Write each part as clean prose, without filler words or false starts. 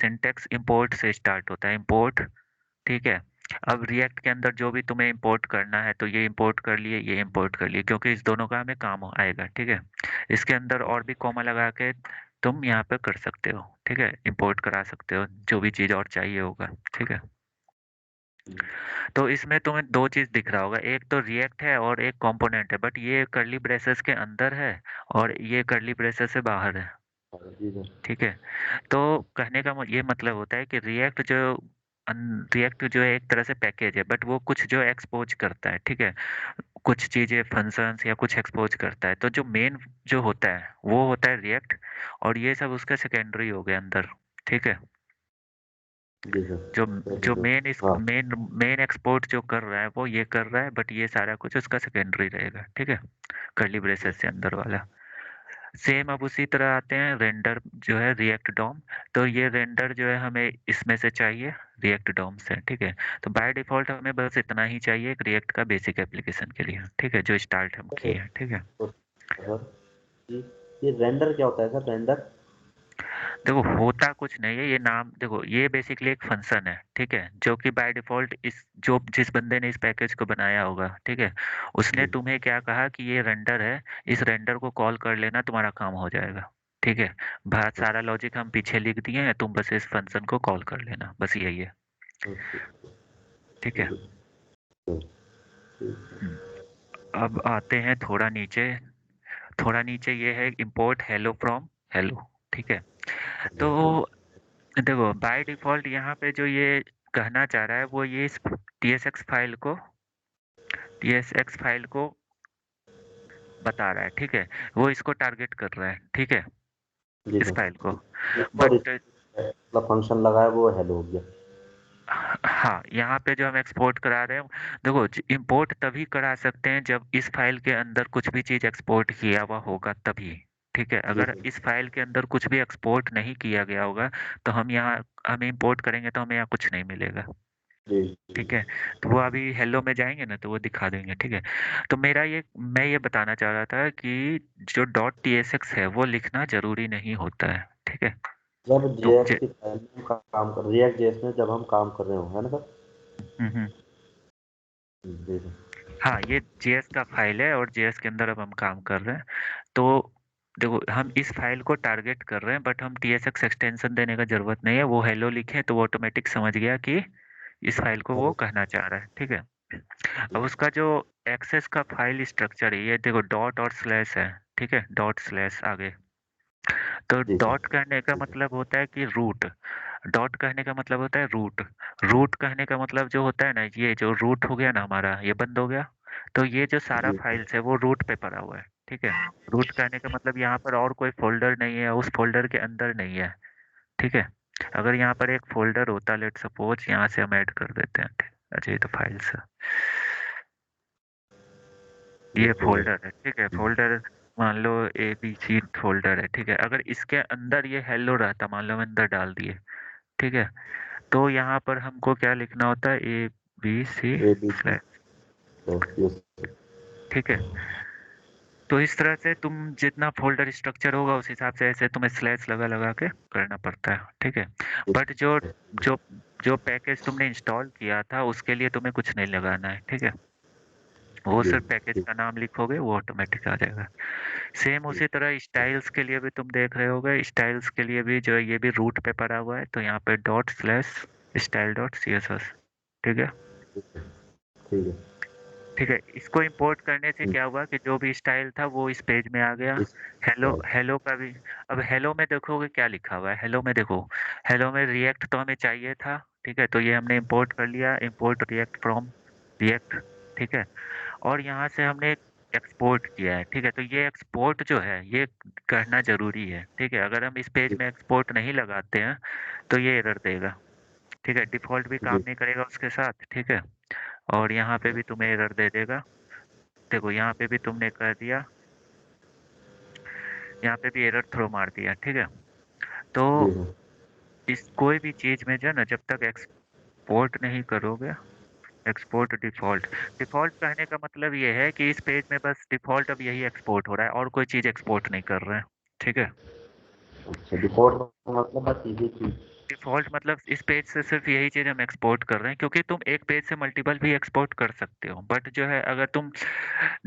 Syntax import से start होता है, इंपोर्ट, ठीक है। अब रिएक्ट के अंदर जो भी तुम्हें इंपोर्ट करना है तो ये इंपोर्ट कर लिए, ये इंपोर्ट कर लिए, क्योंकि इस दोनों का हमें काम आएगा, ठीक है। इसके अंदर और भी कॉमा लगा के तुम यहाँ पे कर सकते हो, ठीक है, इंपोर्ट करा सकते हो जो भी चीज़ और चाहिए होगा, ठीक है। तो इसमें तुम्हें दो चीज़ दिख रहा होगा, एक तो रिएक्ट है और एक कंपोनेंट है, बट ये कर्ली ब्रेसेस के अंदर है और ये कर्ली ब्रेसेस से बाहर है, जी सर। ठीक है। तो कहने का ये मतलब होता है कि रिएक्ट जो है एक तरह से पैकेज है, बट वो कुछ जो एक्सपोज करता है, ठीक है, कुछ चीजें फंक्शंस या कुछ एक्सपोज करता है। तो जो मेन जो होता है वो होता है रिएक्ट, और ये सब उसका सेकेंडरी हो गया अंदर, ठीक है। जी सर। जो वैसे जो तो मेन हाँ। मेन मेन एक्सपोर्ट जो कर रहा है वो ये कर रहा है, बट ये सारा कुछ उसका सेकेंडरी रहेगा, ठीक है, कर्ली ब्रेसेस से अंदर वाला। सेम अब उसी तरह आते हैं रेंडर जो है रिएक्ट डॉम। तो ये रेंडर जो है हमें इसमें से चाहिए, रिएक्ट डॉम से, ठीक है। तो बाय डिफॉल्ट हमें बस इतना ही चाहिए एक रिएक्ट का बेसिक एप्लीकेशन के लिए, ठीक है, जो स्टार्ट हम किए हैं, ठीक है। तो सर ये रेंडर क्या होता है सर, रेंडर? देखो होता कुछ नहीं है, ये नाम देखो, ये बेसिकली एक फंक्शन है, ठीक है, जो कि बाय डिफॉल्ट जिस बंदे ने इस पैकेज को बनाया होगा, ठीक है, उसने जी तुम्हें क्या कहा कि ये रेंडर है, इस रेंडर को कॉल कर लेना, तुम्हारा काम हो जाएगा, ठीक है। बहुत सारा लॉजिक हम पीछे लिख दिए हैं, तुम बस इस फंक्शन को कॉल कर लेना, बस यही है, ओके। ठीक है। ठीक। हम्म, अब आते हैं थोड़ा नीचे, थोड़ा नीचे ये है import hello from hello, ठीक है। तो देखो बाय डिफॉल्ट यहाँ पे जो ये कहना चाह रहा है वो ये इस TSX फाइल को बता रहा है, ठीक है, वो इसको टारगेट कर रहा है, ठीक है, जी इस सर। फाइल को। और बट मतलब फंक्शन लगा है वो हेलो हो गया। हाँ, यहाँ पे जो हम एक्सपोर्ट करा रहे हैं, देखो इंपोर्ट तभी करा सकते हैं जब इस फाइल के अंदर कुछ भी चीज एक्सपोर्ट किया हुआ होगा तभी, ठीक है। जी अगर सर। इस फाइल के अंदर कुछ भी एक्सपोर्ट नहीं किया गया होगा तो हम इंपोर्ट करेंगे तो हमें यहाँ कुछ नहीं मिलेगा, जी ठीक जी। है। तो वो अभी हेलो में जाएंगे ना तो वो दिखा देंगे, ठीक है। तो मैं ये बताना चाह रहा था कि जो डॉट TSX है वो लिखना जरूरी नहीं होता है, ठीक है। जब तो जेएस की फाइल में हम काम कर रिएक्ट जेएस में जब हम काम कर रहे हो, है ना सर? हम्म। जी सर। हाँ, ये JS का फाइल है और JS के अंदर अब हम काम कर रहे हैं। तो देखो हम इस फाइल को टारगेट कर रहे हैं, बट हम TSX एक्सटेंशन देने का जरूरत नहीं है, वो हेलो लिखे तो वो ऑटोमेटिक समझ गया कि इस फाइल को वो हेलो। कहना चाह रहा है, ठीक है। जी अब उसका जो एक्सेस का फाइल स्ट्रक्चर है ये देखो डॉट और स्लैश है, ठीक है, डॉट स्लैश आगे। तो जी सर। डॉट कहने का जी सर। मतलब होता है कि रूट, डॉट कहने का मतलब होता है रूट, रूट कहने का मतलब जो होता है ना, ये जो रूट हो गया ना हमारा, ये बंद हो गया, तो ये जो सारा जी फाइल्स है वो रूट पे पड़ा हुआ है, ठीक है। रूट कहने का मतलब यहाँ पर और कोई फोल्डर नहीं है, उस फोल्डर के अंदर नहीं है, ठीक है। अगर यहाँ पर एक फोल्डर होता, लेट सपोज यहाँ से हम ऐड कर देते हैं, ठीक। अच्छा ये तो फाइल्स है, ये ये फोल्डर। फोल्डर है, ठीक है, फोल्डर मान लो ABC फोल्डर है, ठीक है। अगर इसके अंदर ये हेलो रहता, मान लो हम अंदर डाल दिए, ठीक है, तो यहाँ पर हमको क्या लिखना होता है, ABC A B C. Slash, तो ये ठीक है। तो इस तरह से तुम जितना फोल्डर स्ट्रक्चर होगा उस हिसाब से ऐसे तुम्हें स्लैश लगा लगा के करना पड़ता है, ठीक है। बट जो जो पैकेज तुमने इंस्टॉल किया था उसके लिए तुम्हें कुछ नहीं लगाना है, ठीक है। वो जी सिर्फ पैकेज जी का नाम लिखोगे वो ऑटोमेटिक आ जाएगा। सेम जी। उसी तरह स्टाइल्स के लिए भी तुम देख रहे होगे, स्टाइल्स के लिए भी जो है ये भी रूट पे पड़ा हुआ है, तो यहाँ पे dot slash style dot CSS, ठीक है, ठीक है। ठीक है। इसको इंपोर्ट करने से क्या हुआ कि जो भी स्टाइल था वो इस पेज में आ गया। इस हेलो हेलो का भी, अब हेलो में देखोगे क्या लिखा हुआ है, हेलो में देखो, हेलो में रिएक्ट तो हमें चाहिए था, ठीक है, तो ये हमने इंपोर्ट कर लिया, इंपोर्ट रिएक्ट फ्रॉम रिएक्ट, ठीक है। और यहाँ से हमने एक्सपोर्ट किया है, ठीक है। तो ये एक्सपोर्ट जो है ये करना जरूरी है, ठीक है। अगर हम इस पेज जी में एक्सपोर्ट नहीं लगाते हैं तो ये एरर देगा, ठीक है, डिफॉल्ट भी काम जी। नहीं करेगा उसके साथ, ठीक है। और यहाँ पे भी तुम्हें एरर दे देगा, देखो यहाँ पे भी तुमने कर दिया, यहाँ पे भी एरर थ्रो मार दिया, ठीक है। तो जी सर। इस कोई भी चीज में जो है ना जब तक एक्सपोर्ट नहीं करोगे, एक्सपोर्ट डिफॉल्ट, डिफॉल्ट कहने का मतलब ये है कि इस पेज में बस डिफॉल्ट अब यही एक्सपोर्ट हो रहा है और कोई चीज एक्सपोर्ट नहीं कर रहे हैं, ठीक है। अच्छा, डिफ़ॉल्ट का मतलब बस यही चीज़। डिफ़ॉल्ट मतलब इस पेज से सिर्फ़ यही चीज़ हम एक्सपोर्ट कर रहे हैं, क्योंकि तुम एक पेज से मल्टीपल भी एक्सपोर्ट कर सकते हो। बट जो है अगर तुम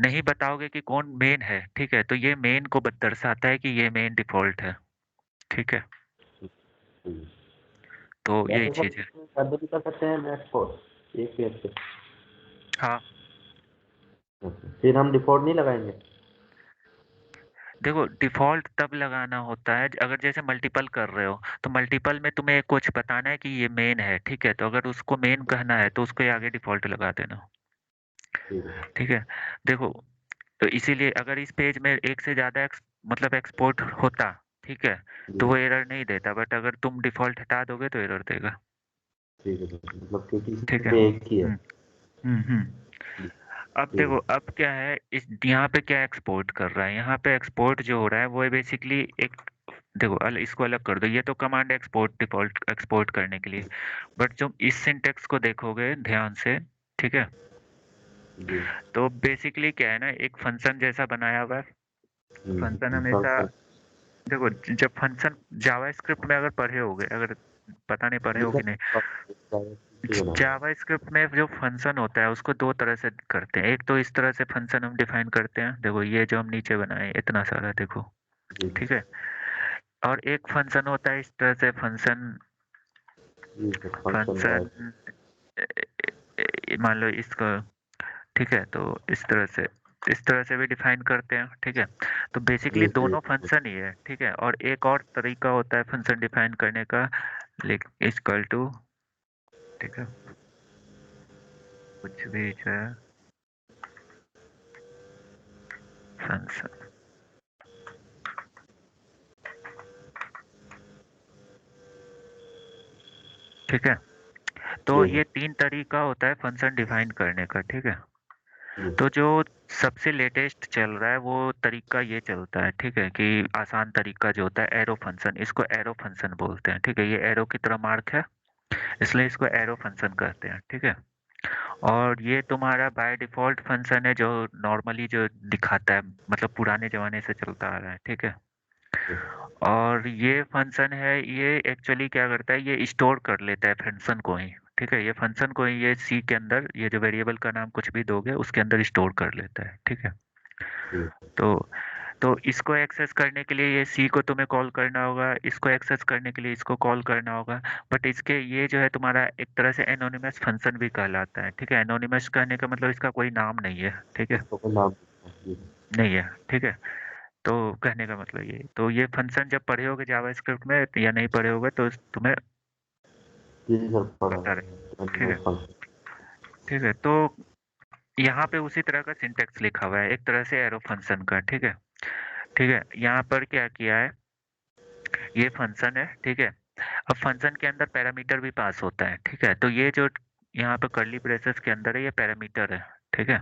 नहीं बताओगे कि कौन मेन है, ठीक है? तो ये मेन को दर्शाता है कि ये मेन डिफ़ॉल्ट है, ठीक है? हम्म। तो बाय यही डिफॉल्ट चीज़ है। कर भी कर सकते हैं एक्सपोर्ट एक पेज से। हाँ, अच्छा, फिर हम डिफॉल्ट नहीं लगाएंगे। देखो डिफ़ॉल्ट तब लगाना होता है अगर जैसे मल्टीपल कर रहे हो, तो मल्टीपल में तुम्हें कुछ बताना है कि ये मेन है, ठीक है? तो अगर उसको मेन कहना है तो उसके आगे डिफ़ॉल्ट लगा देना, ठीक है। ठीक है? देखो, तो इसीलिए अगर इस पेज में एक से ज़्यादा मतलब एक्सपोर्ट होता, ठीक है? जी। तो वो एरर नहीं देता, बट अगर तुम डिफ़ॉल्ट हटा दोगे तो एरर देगा, ठीक है सर, मतलब क्योंकि ठीक है? इसमें एक ही है। हुँ। जी। अब ठीक देखो, है। अब क्या है इस यहाँ पे क्या एक्सपोर्ट कर रहा है? यहाँ पे एक्सपोर्ट जो हो रहा है वो है बेसिकली एक, देखो इसको अलग कर दो, ये तो कमांड एक्सपोर्ट डिफ़ॉल्ट एक्सपोर्ट करने के लिए। बट जो इस सिंटैक्स को देखोगे ध्यान से, ठीक है? जी। तो बेसिकली क्या है ना, एक फंक्शन जैसा बनाया हुआ है। फंक्शन हमेशा, फंक्शन। देखो जब फंक्शन जावास्क्रिप्ट में अगर पढ़े होगे, अगर पता नहीं पढ़े हो कि नहीं, जावास्क्रिप्ट में जो फंक्शन होता है उसको दो तरह से करते हैं। एक तो इस तरह से फंक्शन हम डिफाइन करते हैं, देखो ये जो हम नीचे बनाए इतना सारा, देखो, जी। ठीक है? और एक फंक्शन होता है इस तरह से फंक्शन, जी सर, फंक्शन फंक्शन राइट। मान लो इसको, ठीक है? तो इस तरह से भी डिफाइन करते हैं, ठीक है? तो बेसिकली जी जी। दोनों फंक्शन ही है, ठीक है? और एक और तरीका होता है फंक्शन डिफाइन करने का, लाइक इक्वल टू, ठीक है? कुछ भी जो है फंक्शन, ठीक है? तो जी ये सर। 3 तरीका होता है फंक्शन डिफाइन करने का, ठीक है? जी। तो जो सबसे लेटेस्ट चल रहा है वो तरीका ये चलता है, ठीक है? कि आसान तरीका जो होता है एरो फंक्शन, इसको एरो फंक्शन बोलते हैं, ठीक है? ये एरो की तरह मार्क है, इसलिए इसको एरो फंक्शन कहते हैं, ठीक है? और ये तुम्हारा बाय डिफ़ॉल्ट फंक्शन है जो नॉर्मली जो दिखाता है, मतलब पुराने ज़माने से चलता आ रहा है, ठीक है? और ये फंक्शन है, ये एक्चुअली क्या करता है, ये स्टोर कर लेता है फंक्शन को ही, ठीक है? ये फंक्शन को ही ये सी के अंदर, ये जो वेरिएबल का नाम कुछ भी दोगे उसके अंदर स्टोर कर लेता है, ठीक है? जी। तो तो इसको एक्सेस करने के लिए ये सी को तुम्हें कॉल करना होगा, इसको एक्सेस करने के लिए इसको कॉल करना होगा। बट इसके ये जो है तुम्हारा एक तरह से एनोनिमस फंक्शन भी कहलाता है, ठीक है? एनोनिमस कहने का मतलब इसका कोई नाम नहीं है, ठीक है? इसको कोई नाम। जी। नहीं है, ठीक है? तो कहने का मतलब ये, तो ये फंक्शन जब पढ़े होगे जावास्क्रिप्ट में या नहीं पढ़े होगे तो तुम्हें जी सर, पढ़ा पता है। रहेगा, ठीक है? Animal function. ठीक है, तो यहाँ पे उसी तरह का सिंटेक्स लिखा हुआ है एक तरह से एरो फंक्शन का, ठीक है? ठीक है, यहाँ पर क्या किया है, ये फंक्शन है, ठीक है? अब फंक्शन के अंदर पैरामीटर भी पास होता है, ठीक है? तो ये जो यहाँ पे कर्ली ब्रेसेस के अंदर है ये पैरामीटर है, ठीक है?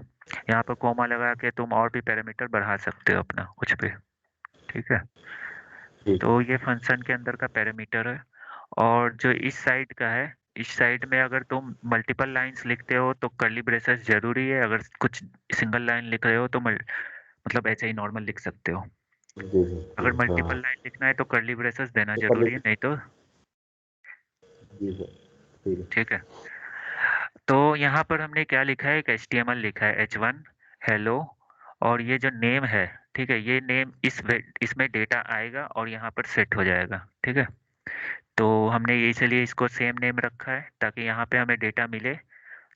यहाँ पर कोमा लगा के तुम और भी पैरामीटर बढ़ा सकते हो अपना कुछ भी, ठीक है? जी। तो ये फंक्शन के अंदर का पैरामीटर है। और जो इस साइड का है, इस साइड में अगर तुम मल्टीपल लाइंस लिखते हो तो कर्ली ब्रेसेस जरूरी है, अगर कुछ सिंगल लाइन लिख रहे हो तो मतलब ऐसे ही नॉर्मल लिख सकते हो। जी सर, अगर ठीक है, मल्टीपल हाँ। लाइन लिखना है तो कर्ली ब्रेसेस देना तो जरूरी है, नहीं तो, जी सर, ठीक है। ठीक है? तो यहाँ पर हमने क्या लिखा है, एक HTML लिखा है H1 हेलो, और ये जो नेम है, ठीक है? ये नेम इसमें डेटा आएगा और यहाँ पर सेट हो जाएगा, ठीक है? तो हमने ये इसलिए इसको सेम नेम रखा है ताकि यहाँ पे हमें डेटा मिले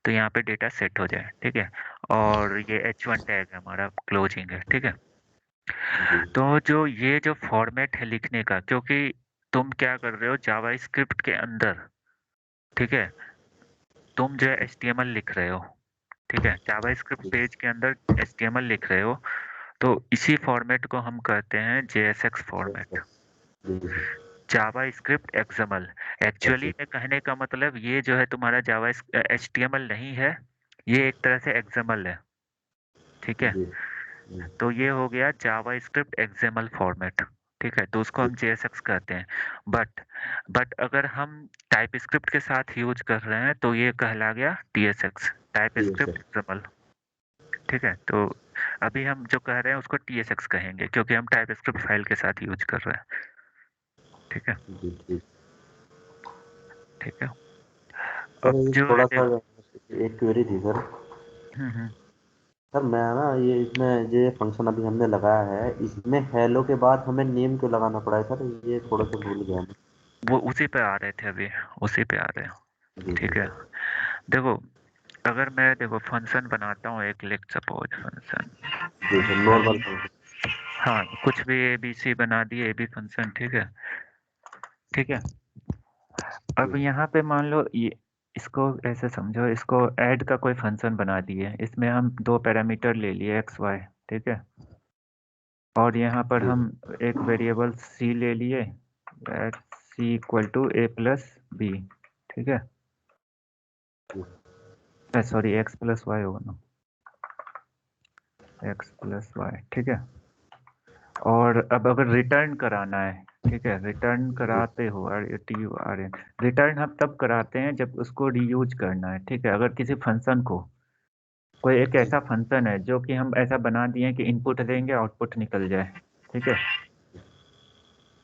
तो यहाँ पे डेटा सेट हो जाए, ठीक है? और ये H1 टैग है हमारा क्लोजिंग है, ठीक है? जी। तो जो ये जो फॉर्मेट है लिखने का, क्योंकि तुम क्या कर रहे हो जावास्क्रिप्ट के अंदर, ठीक है? तुम जो है HTML लिख रहे हो, ठीक है? जावास्क्रिप्ट जी। पेज के अंदर HTML लिख रहे हो, तो इसी फॉर्मेट को हम कहते हैं JSX अच्छा। फॉर्मेट, जी सर। JavaScript XML. एक्चुअली अच्छा। में कहने का मतलब ये जो है तुम्हारा जावा HTML नहीं है, ये एक तरह से एक्सएमएल है, ठीक है? जी। जी। तो ये हो गया जावास्क्रिप्ट एक्सएमएल फॉर्मेट, ठीक है? तो उसको जी। हम JSX कहते हैं। बट अगर हम टाइपस्क्रिप्ट के साथ यूज कर रहे हैं तो ये कहला गया TSX, जी टाइपस्क्रिप्ट सर। एक्सएमएल, ठीक है? तो अभी हम जो कह रहे हैं उसको TSX कहेंगे क्योंकि हम टाइपस्क्रिप्ट फाइल के साथ यूज कर रहे हैं, ठीक है? जी। ठीक। ठीक है। सर अब ये जो है थोड़ा सा एक क्वेरी थी सर। हम्म। सर मैं ना ये इसमें ये फंक्शन अभी हमने लगाया है, इसमें हेलो के बाद हमें नेम क्यों लगाना पड़ा है सर? ये थोड़ा सा भूल गया मैं। वो उसी पे आ रहे थे अभी, उसी पे आ रहे हैं। जी जी ठीक है, देखो अगर मैं देखो फंक्शन बनाता हूँ एक, लेट सपोज फंक्शन जी सर, नॉर्मल फंक्शन, फंक्शन। हाँ कुछ भी ए बी सी बना दिए, ए बी फंक्शन, ठीक है। ठीक है, अब जी यहाँ पे मान लो ये, इसको ऐसे समझो, इसको ऐड का कोई फंक्शन बना दिए, इसमें हम दो पैरामीटर ले लिए एक्स वाई, ठीक है। और यहाँ पर जी हम एक वेरिएबल सी ले लिए, c equal to a plus b, ठीक है। जी सॉरी एक्स प्लस वाई होगा ना, एक्स प्लस वाई, ठीक है। और अब अगर रिटर्न कराना है, ठीक है, रिटर्न जी कराते हो RTURN, रिटर्न हम तब कराते हैं जब उसको रीयूज करना है, ठीक है। अगर किसी फंक्शन को, कोई एक जी ऐसा फंक्शन है जो कि हम ऐसा बना दिए हैं कि इनपुट देंगे आउटपुट निकल जाए, ठीक है,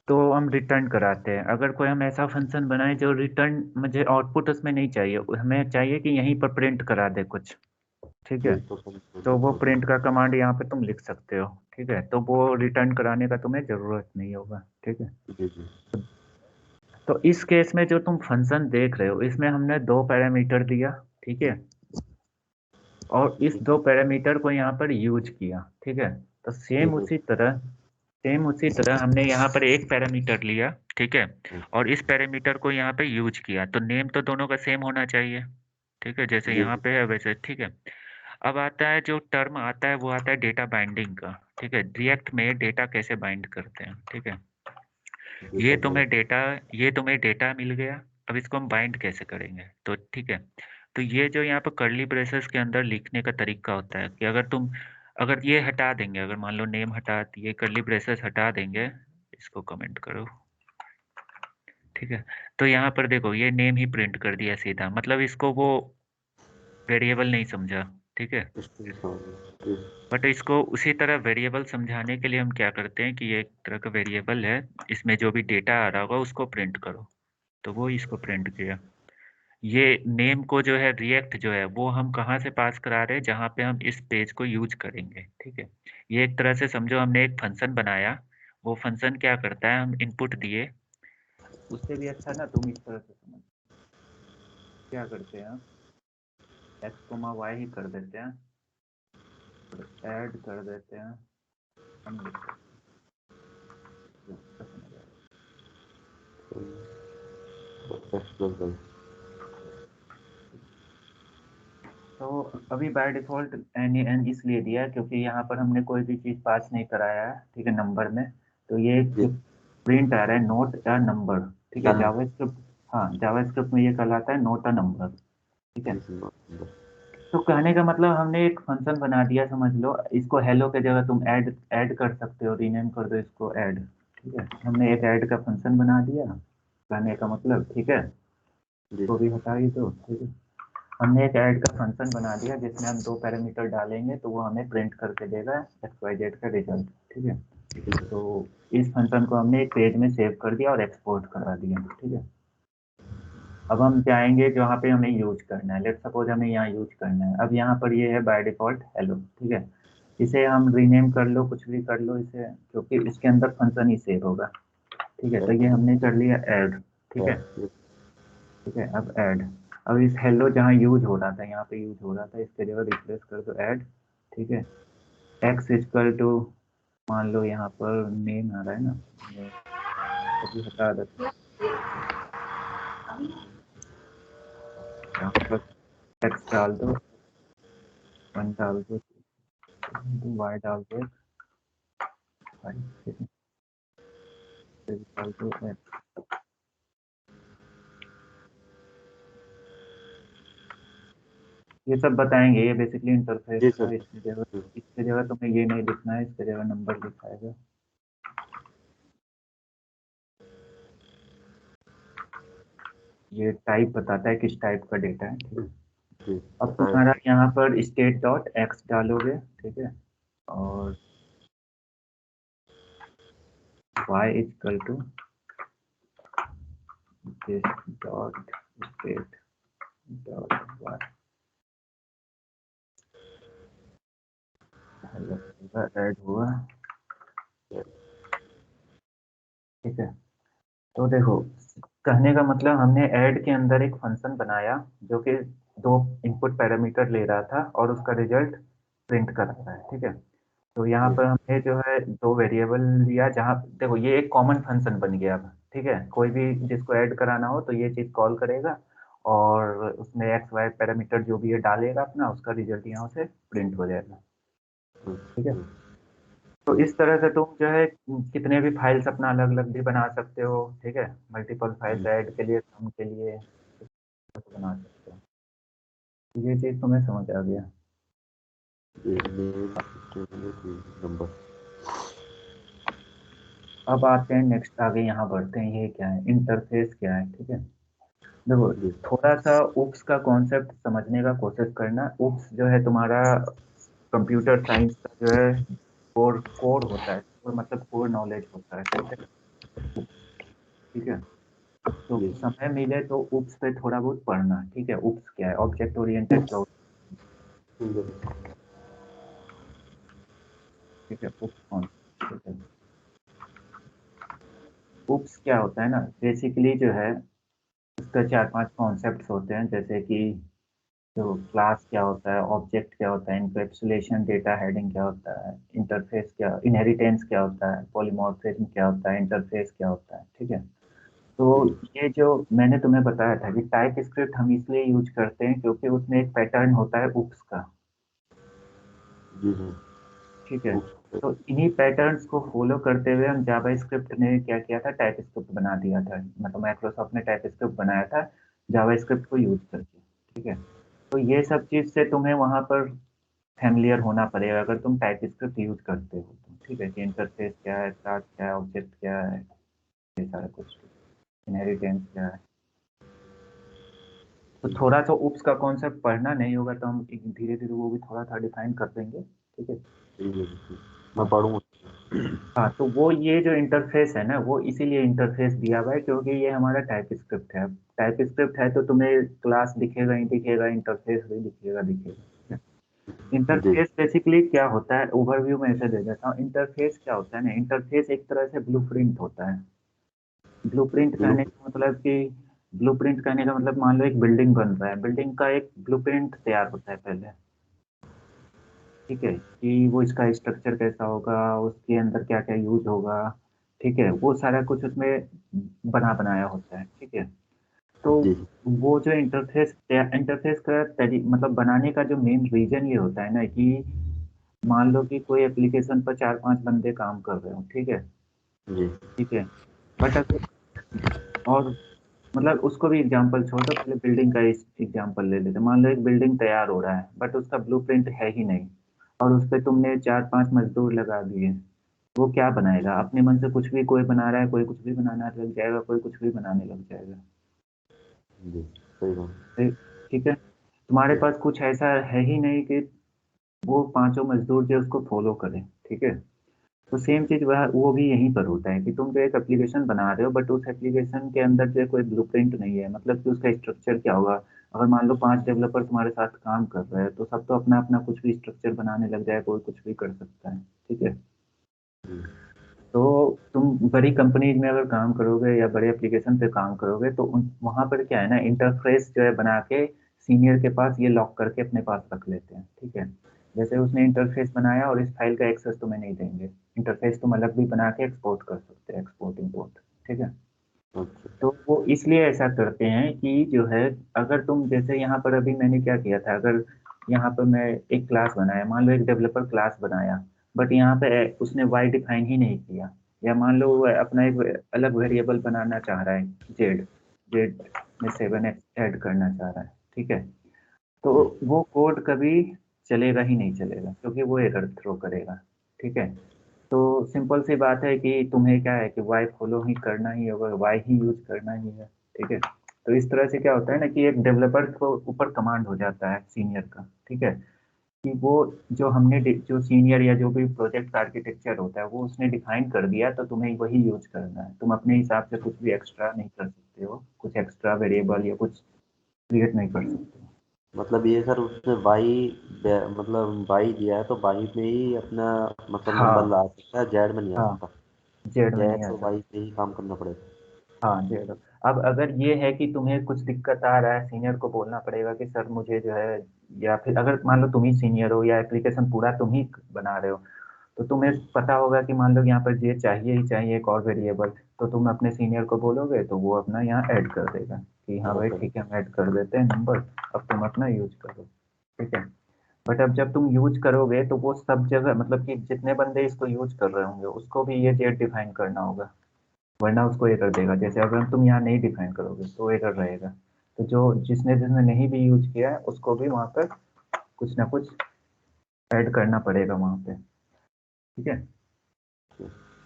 तो हम रिटर्न कराते हैं। अगर कोई हम ऐसा फंक्शन बनाए जो रिटर्न, मुझे आउटपुट उसमें नहीं चाहिए, हमें चाहिए कि यहीं पर प्रिंट करा दे कुछ, ठीक है, जी तो समझ तो वो गया। प्रिंट का कमांड यहाँ पे तुम लिख सकते हो, ठीक है। तो वो रिटर्न कराने का तुम्हें ज़रूरत नहीं होगा, ठीक है। जी जी तो इस केस में जो तुम फंक्शन देख रहे हो, इसमें हमने दो पैरामीटर दिया, ठीक है, और इस जी दो पैरामीटर को यहाँ पर यूज किया, ठीक है। तो जी सेम उसी तरह हमने यहाँ पर एक पैरामीटर लिया, ठीक है, और इस पैरामीटर को यहाँ पे यूज किया, तो नेम तो दोनों का सेम होना चाहिए, ठीक है, जैसे जी यहाँ पे है वैसे, ठीक है। अब आता है जो टर्म आता है, वो आता है डेटा बाइंडिंग का, ठीक है, रिएक्ट में डेटा कैसे बाइंड करते हैं, ठीक है। जी ये सर जी तुम्हें डेटा ये तुम्हें डेटा मिल गया, अब इसको हम बाइंड कैसे करेंगे, तो ठीक है। तो ये जो यहाँ पर कर्ली ब्रेसेस के अंदर लिखने का तरीका होता है कि अगर ये हटा देंगे, अगर मान लो नेम हटा दिए, कर्ली ब्रेसेस हटा देंगे, इसको कमेंट करो, ठीक है। तो यहाँ पर देखो ये नेम ही प्रिंट कर दिया सीधा, मतलब इसको वो वेरिएबल नहीं समझा, ठीक है। स्ट्रिंग समझ गया। जी बट इसको उसी तरह वेरिएबल समझाने के लिए हम क्या करते हैं कि ये एक तरह का वेरिएबल है, इसमें जो भी डेटा आ रहा होगा उसको प्रिंट करो, तो वो इसको प्रिंट किया। ये नेम को जो है, रिएक्ट जो है वो हम कहाँ से पास करा रहे हैं, जहाँ पे हम इस पेज को यूज करेंगे, ठीक है। ये एक तरह से समझो हमने एक फंक्शन बनाया, वो फंक्शन क्या करता है, हम इनपुट दिए, उससे भी अच्छा ना तुम इस तरह से समझ, क्या करते हैं, एक्स कोमा वाई ही कर देते हैं, ऐड कर देते हैं, हम लिख सकते हैं, तो समझ आएगा। X plus Y. तो अभी बाय डिफ़ॉल्ट एन इसलिए दिया है क्योंकि यहाँ पर हमने कोई भी चीज़ पास नहीं कराया है, ठीक है, नंबर में। तो ये जी जो प्रिंट आ रहा है नोट अ नंबर, ठीक है, डन। जावास्क्रिप्ट, हाँ जावास्क्रिप्ट में ये कहलाता है नोट अ नंबर, ठीक है। जी सर डन। तो कहने का मतलब हमने एक फंक्शन बना दिया, समझ लो, इसको हेलो के जगह तुम ऐड कर सकते हो, रीनेम कर दो इसको ऐड, ठीक है। हमने एक ऐड का फंक्शन बना दिया, कहने का मतलब, ठीक है, जी इसको भी हटा ही दो, ठीक है। हमने एक ऐड का फंक्शन बना दिया जिसमें हम दो पैरामीटर डालेंगे तो वो हमें प्रिंट करके देगा एक्स वाई जेड का रिजल्ट, ठीक है। जी सर। तो इस फंक्शन को हमने एक पेज में सेव कर दिया और एक्सपोर्ट करा दिया, ठीक है। अब हम जाएंगे जहाँ पे हमें यूज करना है, लेट सपोज हमें यहाँ यूज करना है, अब यहाँ पर ये है बाय डिफॉल्ट हेलो, ठीक है। इसे हम रीनेम कर लो, कुछ भी कर लो इसे, क्योंकि इसके अंदर फंक्शन ही सेव होगा, ठीक है। तो ये हमने कर लिया ऐड, ठीक है, जी ठीक है। अब ऐड, अब इस हेलो जहाँ यूज हो रहा था, यहाँ पे यूज हो रहा था, इसके जगह रिप्लेस कर दो ऐड, ठीक है। एक्स इक्वल टू, मान लो यहाँ पर नेम आ रहा है ना, नेम अभी हटा देते हैं, यहाँ पर एक्स डाल दो, वन डाल दो, वाई डाल दो, वाई, ठीक है, फिर डाल दो एक्स। ये सब बताएंगे, ये बेसिकली इंटरफेस जी का, सर। इसके जगह तुम्हें ये नहीं लिखना है, इसके जगह नंबर लिखाएगा। ये टाइप बताता है किस टाइप का डेटा है, ठीक है। जी अब बताया तुम्हारा सर। यहाँ पर स्टेट डॉट एक्स डालोगे, ठीक है, और y equal to this dot state add हुआ, ठीक है। तो देखो, कहने का मतलब हमने ऐड के अंदर एक फंक्शन बनाया जो कि दो इनपुट पैरामीटर ले रहा था और उसका रिजल्ट प्रिंट कर रहा है, ठीक है। तो यहाँ पर हमने जो है दो वेरिएबल लिया, जहाँ देखो ये एक कॉमन फंक्शन बन गया अब, ठीक है। कोई भी जिसको ऐड कराना हो तो ये चीज़ कॉल करेगा और उसमें एक्स वाई पैरामीटर जो भी है डालेगा अपना, उसका रिजल्ट यहाँ से प्रिंट हो जाएगा, ठीक है। तो इस तरह से तुम जो है कितने भी फाइल्स अपना अलग अलग भी बना सकते हो, ठीक है। मल्टीपल फाइल्स ऐड के लिए, सम के लिए बना सकते हो। ये चीज़ तुम्हें समझ आ गया। नंबर। अब आते हैं नेक्स्ट, आगे यहाँ बढ़ते हैं। ये क्या है, इंटरफेस क्या है, ठीक है। देखो, थोड़ा सा उप्स का कॉन्सेप्ट समझने का कोशिश करना। उप्स जो है तुम्हारा कंप्यूटर साइंस का जो है कोर कोर होता है, और मतलब कोर नॉलेज होता है, ठीक है, ठीक है। तो समय मिले तो उप्स पे थोड़ा बहुत पढ़ना, ठीक है। उप्स क्या है, ऑब्जेक्ट ओरिएंटेड प्रोग्रामिंग, ठीक है। उप्स कौन, ठीक है। उप्स क्या होता है ना, बेसिकली जो है उसका चार पांच कॉन्सेप्ट्स होते हैं, जैसे कि तो क्लास क्या होता है, ऑब्जेक्ट क्या होता है, इनकैप्सुलेशन, डेटा हेडिंग क्या होता है, इंटरफेस क्या, इनहेरिटेंस क्या होता है, पॉलीमॉर्फिज्म क्या होता है, इंटरफेस क्या होता है, ठीक है। तो ये जो मैंने तुम्हें बताया था कि टाइप स्क्रिप्ट हम इसलिए यूज करते हैं क्योंकि उसमें एक पैटर्न होता है उप्स का, ठीक है। तो इन्हीं पैटर्न्स को फॉलो करते हुए हम जावा स्क्रिप्ट ने क्या किया था, टाइप स्क्रिप्ट बना दिया था। मतलब माइक्रोसॉफ्ट ने टाइप स्क्रिप्ट बनाया था जावा स्क्रिप्ट को यूज करके, ठीक है। तो ये सब चीज से तुम्हें वहां पर फैमिलियर होना पड़ेगा अगर तुम टाइप स्क्रिप्ट यूज करते हो तो, ठीक है। कि इंटरफेस क्या है, क्लास क्या है, ऑब्जेक्ट क्या है, ये सारा कुछ, इनहेरिटेंस क्या है। तो थोड़ा सा उप्स का कॉन्सेप्ट पढ़ना नहीं होगा तो हम धीरे धीरे वो भी थोड़ा सा डिफाइन कर देंगे, ठीक है। मैं पढ़ूंगा। हाँ, तो वो ये जो इंटरफेस है ना, वो इसीलिए इंटरफेस दिया हुआ है क्योंकि ये हमारा टाइप स्क्रिप्ट है। टाइप स्क्रिप्ट है तो तुम्हें क्लास दिखेगा ही दिखेगा, इंटरफेस भी दिखेगा दिखेगा। जी इंटरफेस बेसिकली क्या होता है, ओवरव्यू में ऐसे दे देता हूँ। इंटरफेस क्या होता है ना, इंटरफेस एक तरह से ब्लूप्रिंट होता है। ब्लूप्रिंट कहने का मतलब कि ब्लूप्रिंट कहने का मतलब मान लो एक बिल्डिंग बन रहा है, बिल्डिंग का एक ब्लूप्रिंट तैयार होता है पहले, ठीक है। कि वो इसका स्ट्रक्चर कैसा होगा, उसके अंदर क्या क्या यूज होगा, ठीक है। वो सारा कुछ उसमें बना बनाया होता है, ठीक है। तो जी वो जो इंटरफेस इंटरफेस का मतलब बनाने का जो मेन रीजन ये होता है ना कि मान लो कि कोई एप्लीकेशन पर चार पांच बंदे काम कर रहे हो, ठीक है, जी ठीक है। बट अगर और मतलब उसको भी एग्जांपल छोड़ दो, पहले बिल्डिंग का एग्जांपल ले लेते हैं। मान लो एक बिल्डिंग तैयार हो रहा है बट उसका ब्लूप्रिंट है ही नहीं, और उस पे तुमने चार पांच मजदूर लगा दिए, वो क्या बनाएगा अपने मन से? कुछ भी कोई बना रहा है, कोई कुछ भी बनाना लग जाएगा, कोई कुछ भी बनाने लग जाएगा, जी सही बात। ठीक है। तुम्हारे पास कुछ ऐसा है ही नहीं कि वो पांचों मजदूर जो उसको फॉलो करें, ठीक है। तो सेम चीज वह वो भी यहीं पर होता है कि तुम जो एक एप्लीकेशन बना रहे हो बट उस एप्लीकेशन के अंदर जो है कोई ब्लूप्रिंट नहीं है, मतलब कि उसका स्ट्रक्चर क्या होगा। अगर मान लो पांच डेवलपर तुम्हारे साथ काम कर रहे हैं तो सब तो अपना अपना कुछ भी स्ट्रक्चर बनाने लग जाए, कोई कुछ भी कर सकता है, ठीक है। तो तुम बड़ी कंपनीज में अगर काम करोगे या बड़े एप्लीकेशन पे काम करोगे तो वहां पर क्या है ना, इंटरफेस जो है बना के सीनियर के पास ये लॉक करके अपने पास रख लेते हैं, ठीक है। जैसे उसने इंटरफेस बनाया और इस फाइल का एक्सेस तुम्हें नहीं देंगे, इंटरफेस तुम अलग भी बना के एक्सपोर्ट कर सकते हैं, एक्सपोर्ट इंपोर्ट, ठीक है। अच्छा तो वो इसलिए ऐसा करते हैं कि जो है, अगर तुम जैसे यहाँ पर अभी मैंने क्या किया था, अगर यहाँ पर मैं एक क्लास बनाया, मान लो एक डेवलपर क्लास बनाया, बट यहाँ पे उसने वाई डिफाइन ही नहीं किया, या मान लो वो अपना एक अलग वेरिएबल बनाना चाह रहा है, जेड, जेड में 7x ऐड करना चाह रहा है, ठीक है। तो जी वो कोड कभी चलेगा ही नहीं चलेगा क्योंकि वो एरर थ्रो करेगा, ठीक है। तो सिंपल सी बात है कि तुम्हें क्या है कि वाई फॉलो ही करना ही होगा, वाई ही यूज करना ही है, ठीक है। तो इस तरह से क्या होता है ना कि एक डेवलपर को ऊपर कमांड हो जाता है सीनियर का, ठीक है। कि वो जो जो सीनियर या जो भी प्रोजेक्ट का आर्किटेक्चर होता है वो उसने डिफाइन कर दिया, तो तुम्हें वही यूज करना है। तुम अपने हिसाब से कुछ भी एक्स्ट्रा नहीं कर सकते हो, कुछ एक्स्ट्रा वेरिएबल या कुछ क्रिएट नहीं कर सकते। मतलब ये सर उसने वाई मतलब वाई दिया है तो वाई में ही अपना मतलब नंबर हाँ ला सकता है, जेड में नहीं आ हाँ, सकता। जेड में या नहीं एक्स आ और वाई सकते। पे ही काम करना पड़ेगा। हाँ जेड। अब अगर ये है कि तुम्हें कुछ दिक्कत आ रहा है, सीनियर को बोलना पड़ेगा कि सर मुझे जो है, या फिर अगर मान लो तुम ही सीनियर हो या एप्लीकेशन पूरा तुम ही बना रहे हो, तो तुम्हें पता होगा कि मान लो यहाँ पर ये चाहिए ही चाहिए एक और वेरिएबल, तो तुम अपने सीनियर को बोलोगे तो वो अपना यहाँ ऐड कर देगा कि हाँ ऐड भाई कर। ठीक है हम ऐड कर देते हैं नंबर, अब तुम अपना यूज करो। ठीक है। बट अब जब तुम यूज करोगे तो वो सब जगह मतलब कि जितने बंदे इसको यूज कर रहे होंगे उसको भी ये जेड डिफाइन करना होगा, वरना उसको एरर देगा। जैसे अगर तुम यहाँ नहीं डिफाइन करोगे तो एरर रहेगा। तो जो जिसने जिसने नहीं भी यूज किया है उसको भी वहाँ पर कुछ ना कुछ ऐड करना पड़ेगा वहाँ पे। ठीक है।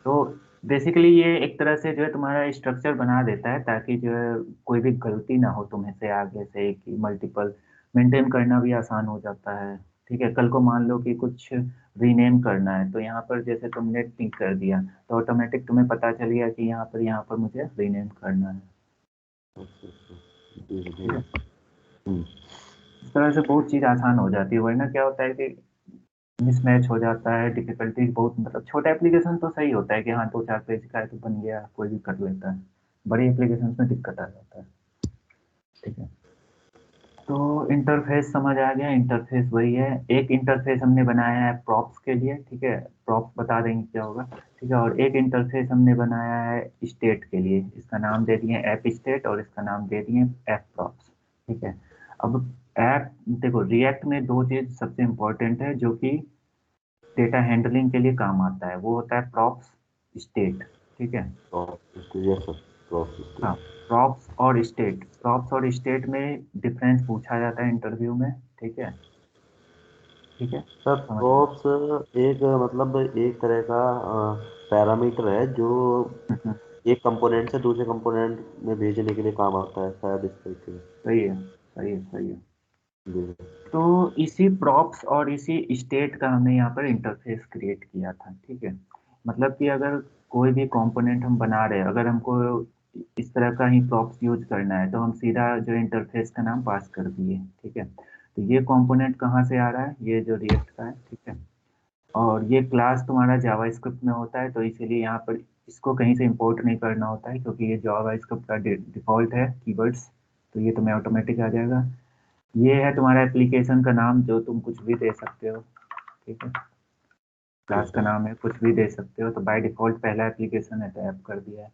तो बेसिकली ये एक तरह से जो है तुम्हारा स्ट्रक्चर बना देता है, ताकि जो है कोई भी गलती ना हो तुम्हें से आगे से, कि मल्टीपल मेंटेन करना भी आसान हो जाता है। ठीक है। कल को मान लो कि कुछ रीनेम करना है, तो यहाँ पर जैसे तुमने टिक कर दिया तो ऑटोमेटिक तुम्हें पता चल गया कि यहाँ पर मुझे रीनेम करना है। अच्छा अच्छा। जी जी। ठीक है। हम्म। इस तरह से बहुत चीज़ आसान हो जाती है, वरना क्या होता है कि मिसमैच हो जाता है, डिफिकल्टी बहुत, मतलब छोटा एप्लीकेशन तो सही होता है कि हाँ 2-4 पेज का है तो बन गया, कोई भी कर लेता है। बड़ी एप्लीकेशन में दिक्कत आ जाता है। ठीक है। तो इंटरफेस समझ आ गया। इंटरफेस वही है, एक इंटरफेस हमने बनाया है प्रॉप्स के लिए। ठीक है। प्रॉप्स बता देंगे क्या होगा। ठीक है। और एक इंटरफेस हमने बनाया है स्टेट के लिए, इसका नाम दे दिए ऐप स्टेट और इसका नाम दे दिए ऐप प्रॉप्स। ठीक है। अब ऐप, देखो रिएक्ट में दो चीज सबसे इंपॉर्टेंट है जो कि डेटा हैंडलिंग के लिए काम आता है, वो होता है प्रॉप्स, स्टेट। ठीक है। Yes sir. प्रोसेस। हाँ, प्रॉप्स और स्टेट, प्रॉप्स और स्टेट में डिफरेंस पूछा जाता है इंटरव्यू में। ठीक है। ठीक है। सर समझ गए। प्रॉप्स एक मतलब एक तरह का पैरामीटर है जो हम्म, एक कंपोनेंट से दूसरे कंपोनेंट में भेजने के लिए काम आता है शायद इस तरीके से। सही है सही है सही है। जी। तो इसी प्रॉप्स और इसी स्टेट का हमने यहाँ पर इंटरफेस क्रिएट किया था। ठीक है। मतलब कि अगर कोई भी कंपोनेंट हम बना रहे हैं, अगर हमको इस तरह का ही प्रॉप्स यूज करना है, तो हम सीधा जो इंटरफेस का नाम पास कर दिए। ठीक है। तो ये कंपोनेंट कहाँ से आ रहा है, ये जो रिएक्ट का है। ठीक है। और ये क्लास तुम्हारा जावास्क्रिप्ट में होता है, तो इसीलिए यहाँ पर इसको कहीं से इंपोर्ट नहीं करना होता है, क्योंकि ये जावास्क्रिप्ट का डिफॉल्ट है कीवर्ड्स, तो ये तुम्हें ऑटोमेटिक आ जाएगा। ये है तुम्हारा एप्लीकेशन का नाम, जो तुम कुछ भी दे सकते हो। ठीक है। क्लास ठीक का है। नाम है, कुछ भी दे सकते हो, तो बाय डिफॉल्ट पहला एप्लीकेशन है तो ऐप कर दिया है।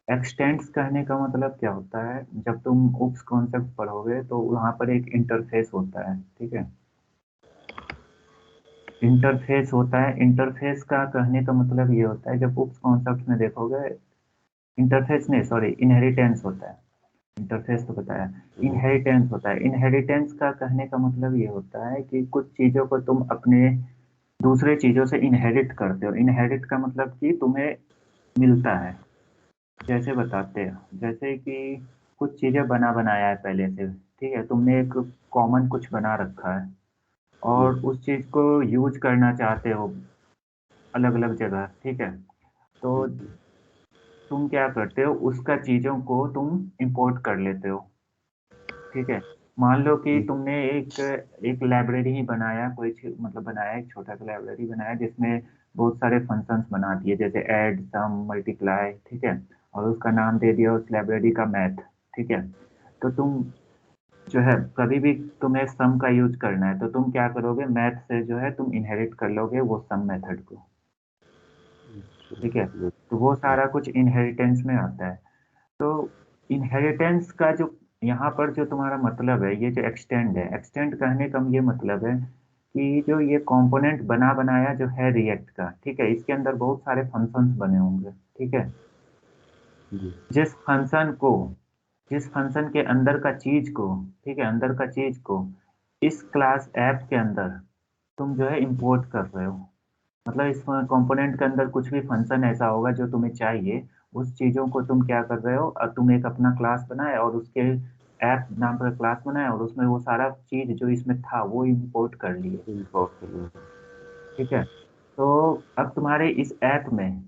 एक्सटेंड्स कहने का मतलब क्या होता है, जब तुम उप्स कॉन्सेप्ट पढ़ोगे तो वहाँ पर एक इंटरफेस होता है। ठीक है। इंटरफेस होता है, इंटरफेस का कहने का मतलब ये होता है, जब उप्स कॉन्सेप्ट में देखोगे, इंटरफेस नहीं सॉरी इनहेरिटेंस होता है। इंटरफेस तो बताया, जी। इनहेरिटेंस होता है। इनहेरिटेंस का कहने का मतलब ये होता है कि कुछ चीज़ों को तुम अपने दूसरे चीज़ों से इनहेरिट करते हो। इनहेरिट का मतलब कि तुम्हें मिलता है। जैसे बताते हैं, जैसे कि कुछ चीज़ें बना बनाया है पहले से। ठीक है। तुमने एक कॉमन कुछ बना रखा है जी। और उस चीज़ को यूज करना चाहते हो अलग अलग जगह। ठीक है। तो तुम क्या करते हो, उसका चीज़ों को तुम इंपोर्ट कर लेते हो। ठीक है। मान लो कि जी। तुमने एक एक लाइब्रेरी ही बनाया, मतलब बनाया एक छोटा सा लाइब्रेरी बनाया जिसमें बहुत सारे फंक्शंस बना दिए, जैसे ऐड सम मल्टीप्लाई। ठीक है। और उसका नाम दे दिया उस लाइब्रेरी का मैथ। ठीक है। तो तुम जो है कभी भी तुम्हें सम का यूज करना है तो तुम क्या करोगे, मैथ से जो है तुम इनहेरिट कर लोगे वो सम मेथड को। ठीक है। जी। तो वो सारा कुछ इनहेरिटेंस में आता है। तो इनहेरिटेंस का जो यहाँ पर जो तुम्हारा मतलब है, ये जो एक्सटेंड है, एक्सटेंड कहने का ये मतलब है कि जो ये कंपोनेंट बना बनाया जो है रिएक्ट का, ठीक है, इसके अंदर बहुत सारे फंक्शंस बने होंगे। ठीक है। जी। जिस फंक्शन को, जिस फंक्शन के अंदर का चीज को, ठीक है, अंदर का चीज को इस क्लास ऐप के अंदर तुम जो है इंपोर्ट कर रहे हो। मतलब इस कंपोनेंट के अंदर कुछ भी फंक्शन ऐसा होगा जो तुम्हें चाहिए, उस चीजों को तुम क्या कर रहे हो, तुम एक अपना क्लास बनाए और उसके ऐप नाम का क्लास बनाए और उसमें वो सारा चीज जो इसमें था वो इंपोर्ट कर लिए। इम्पोर्ट करना। ठीक है। तो अब तुम्हारे इस ऐप में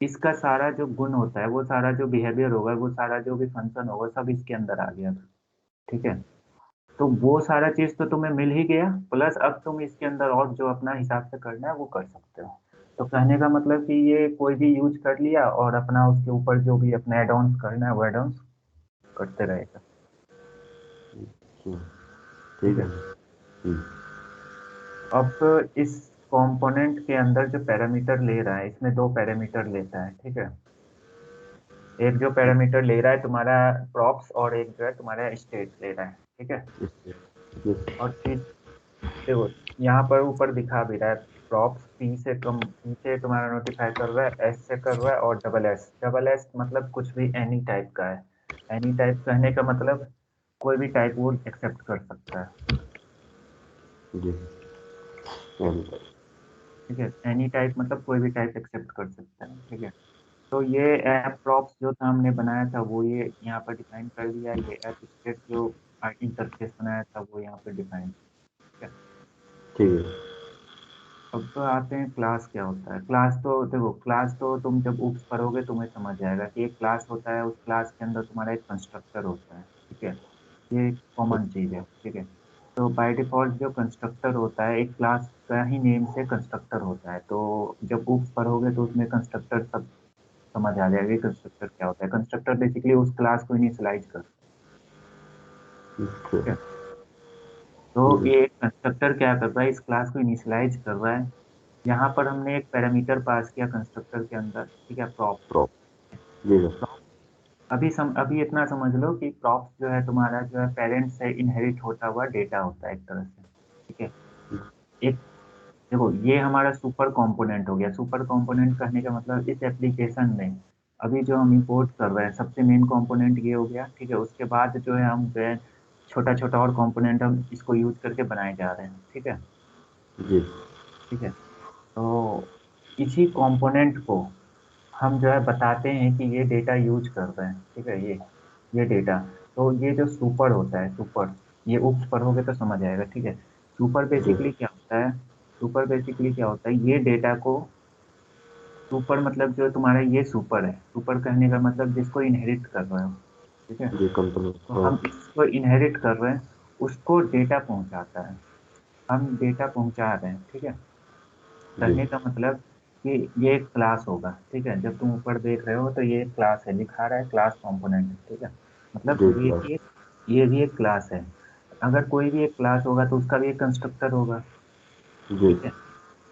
इसका सारा जो गुण होता है, वो सारा जो बिहेवियर होगा, वो सारा जो भी फंक्शन होगा, सब इसके अंदर आ गया। ठीक है। तो वो सारा चीज तो तुम्हें मिल ही गया, प्लस अब तुम इसके अंदर और जो अपना हिसाब से करना है वो कर सकते हो। तो कहने का मतलब कि ये कोई भी यूज कर लिया और अपना उसके ऊपर जो भी अपने एड ऑन्स करना है वो एड ऑन्स करते रहेगा। हम्म, ठीक ठीक है। है। अब इस कंपोनेंट के अंदर जो पैरामीटर ले रहा है, इसमें दो पैरामीटर लेता है, ठीक है। एक जो पैरामीटर ले रहा है तुम्हारा प्रॉप्स, और एक जो है तुम्हारा स्टेट ले रहा है, ठीक है। ये और चीज देखो, यहाँ पर ऊपर दिखा भी रहा है, प्रॉप्स पी से तुम्हारा नोटिफाई कर रहा है, एस से कर रहा है, और डबल एस मतलब कुछ भी एनी टाइप का है। एनी टाइप कहने का मतलब कोई भी टाइप वो एक्सेप्ट कर सकता है। जी ठीक है, एनी टाइप मतलब कोई भी टाइप एक्सेप्ट कर सकता है, ठीक है। तो ये ऐप प्रॉप्स जो था हमने बनाया था वो ये यहाँ पर डिफाइन कर दिया, ये ऐप स्टेट जो इंटरफेस बनाया था वो यहाँ पे डिफाइन, ठीक है। ठीक है। अब तो आते हैं क्लास क्या होता है। क्लास तो देखो, क्लास तो तुम जब उप्स पढ़ोगे तुम्हें समझ जाएगा कि एक क्लास होता है, उस क्लास के अंदर तुम्हारा एक कंस्ट्रक्टर होता है, ठीक है। ये कॉमन चीज है, ठीक है। तो बाय डिफॉल्ट जो कंस्ट्रक्टर होता है, एक क्लास का ही नेम से कंस्ट्रक्टर होता है, तो जब उप्स पढ़ोगे तो उसमें कंस्ट्रक्टर सब समझ आ जाएगा कि कंस्ट्रक्टर क्या होता है। कंस्ट्रक्टर बेसिकली उस क्लास को इनिशियलाइज करता अच्छा। है, ठीक है। तो ये कंस्ट्रक्टर क्या कर रहा है, इस क्लास को इनिशियलाइज कर रहा है। यहाँ पर हमने एक पैरामीटर पास किया कंस्ट्रक्टर के अंदर, ठीक है, प्रॉप। प्रॉप। जी सर। अभी इतना समझ लो कि प्रॉप्स जो है तुम्हारा जो है पेरेंट्स से इनहेरिट होता हुआ डेटा होता है एक तरह से, ठीक है। एक देखो, ये हमारा सुपर कंपोनेंट हो गया। सुपर कंपोनेंट कहने का मतलब इस एप्लीकेशन में अभी जो हम इंपोर्ट कर रहे हैं सबसे मेन कंपोनेंट ये हो गया, ठीक है। उसके बाद जो है हम जो है छोटा छोटा और कंपोनेंट हम इसको यूज करके बनाए जा रहे हैं, ठीक है। जी। ठीक है, तो इसी कंपोनेंट को हम जो है बताते हैं कि ये डेटा यूज कर रहे हैं, ठीक है। ये डेटा, तो ये जो सुपर होता है, सुपर, ये उप्स पढ़ोगे तो समझ आएगा, ठीक है। सुपर जी। बेसिकली क्या होता है, सुपर बेसिकली क्या होता है, ये डेटा को, सुपर मतलब जो तुम्हारा ये सुपर है, सुपर कहने का मतलब जिसको इनहेरिट कर रहे हो, ठीक है। जी कंपनी। तो हाँ। हम इसको इनहेरिट कर रहे हैं, उसको डेटा पहुंचाता है, हम डेटा पहुंचा रहे हैं, ठीक है। जी। कहने का मतलब कि ये एक क्लास होगा, ठीक है। जब तुम ऊपर देख रहे हो तो ये एक क्लास है, दिखा रहा है क्लास कंपोनेंट, ठीक है। मतलब जी ये क्लास। भी एक, ये भी एक क्लास है। अगर कोई भी एक क्लास होगा तो उसका भी एक कंस्ट्रक्टर होगा, जी। ठीक है।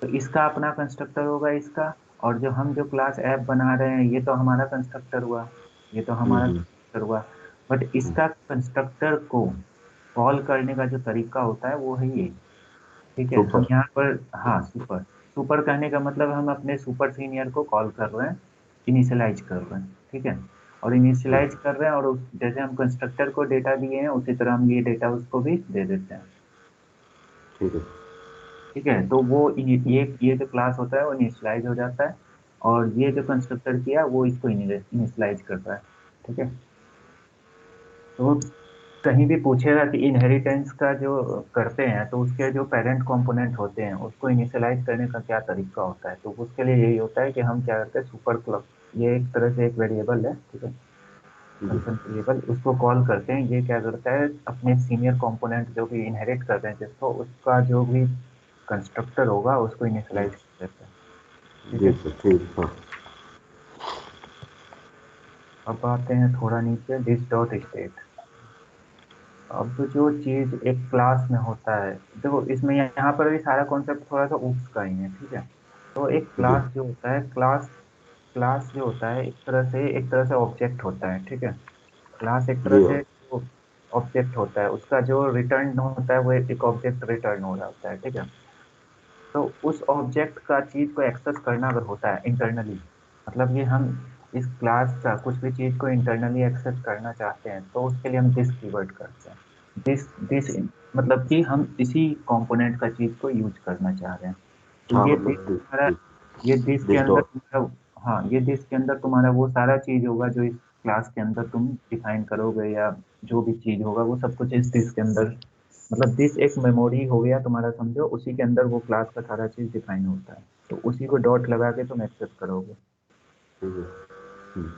तो इसका अपना कंस्ट्रक्टर होगा इसका, और जो हम जो क्लास ऐप बना रहे हैं ये तो हमारा कंस्ट्रक्टर हुआ, ये तो हमारा हम्म। कंस्ट्रक्टर हुआ। बट हम्म, इसका कंस्ट्रक्टर को कॉल करने का जो तरीका होता है वो है ये, ठीक है। हम सुपर। यहाँ पर, हाँ, सुपर, सुपर कहने का मतलब हम अपने सुपर सीनियर को कॉल कर रहे हैं, इनिशियलाइज कर रहे हैं, ठीक है। और जी। इनिशियलाइज कर रहे हैं, और जैसे हम कंस्ट्रक्टर को डेटा दिए हैं उसी तरह हम ये डेटा उसको भी दे देते हैं, ठीक है। ठीक है। तो वो ये जो क्लास होता है वो इनिशियलाइज हो जाता है, और ये जो कंस्ट्रक्टर किया वो इसको इनिशियलाइज करता है, ठीक है। तो कहीं भी पूछेगा कि इनहेरिटेंस का जो करते हैं तो उसके जो पेरेंट कंपोनेंट होते हैं उसको इनिशियलाइज करने का क्या तरीका होता है, तो उसके लिए यही होता है कि हम क्या करते हैं, सुपर क्लॉक, ये एक तरह से एक वेरिएबल है, ठीक है, जी। फंक्शन वेरिएबल, उसको कॉल करते हैं। ये क्या करता है, अपने सीनियर कंपोनेंट जो भी इनहेरिट कर रहे हैं जिसको, उसका जो भी कंस्ट्रक्टर होगा उसको इनिशियलाइज कर देता है, ठीक जी है। सर ठीक। हाँ। अब आते हैं थोड़ा नीचे, दिस डॉट स्टेट। अब जो चीज एक क्लास में होता है, देखो इसमें यहाँ पर भी सारा कॉन्सेप्ट थोड़ा सा उप्स का ही है, ठीक है। तो एक जी। क्लास जो होता है, क्लास क्लास जो होता है एक तरह से ऑब्जेक्ट होता है, ठीक है। क्लास एक तरह जी से ऑब्जेक्ट होता है, उसका जो रिटर्न होता है वो एक ऑब्जेक्ट रिटर्न हो रहा होता है, ठीक है। तो उस ऑब्जेक्ट का चीज को एक्सेस करना अगर होता है इंटरनली, मतलब ये हम इस क्लास का कुछ भी चीज को इंटरनली एक्सेस करना चाहते हैं तो उसके लिए हम दिस कीवर्ड करते हैं। दिस दिस मतलब कि हम इसी कंपोनेंट का चीज को यूज करना चाह रहे हैं। तो हाँ ये दिस मतलब तुम्हारा, ये दिस के दिस अंदर डॉट। तुम्हारा, हाँ, ये दिस के अंदर तुम्हारा वो सारा चीज होगा जो इस क्लास के अंदर तुम डिफाइन करोगे, या जो भी चीज होगा वो सब कुछ इस दिस के अंदर, मतलब दिस एक मेमोरी हो गया तुम्हारा, समझो उसी के अंदर वो क्लास का सारा चीज डिफाइन होता है, तो उसी को डॉट लगा के तुम एक्सेस करोगे। ठीक है। हम्म,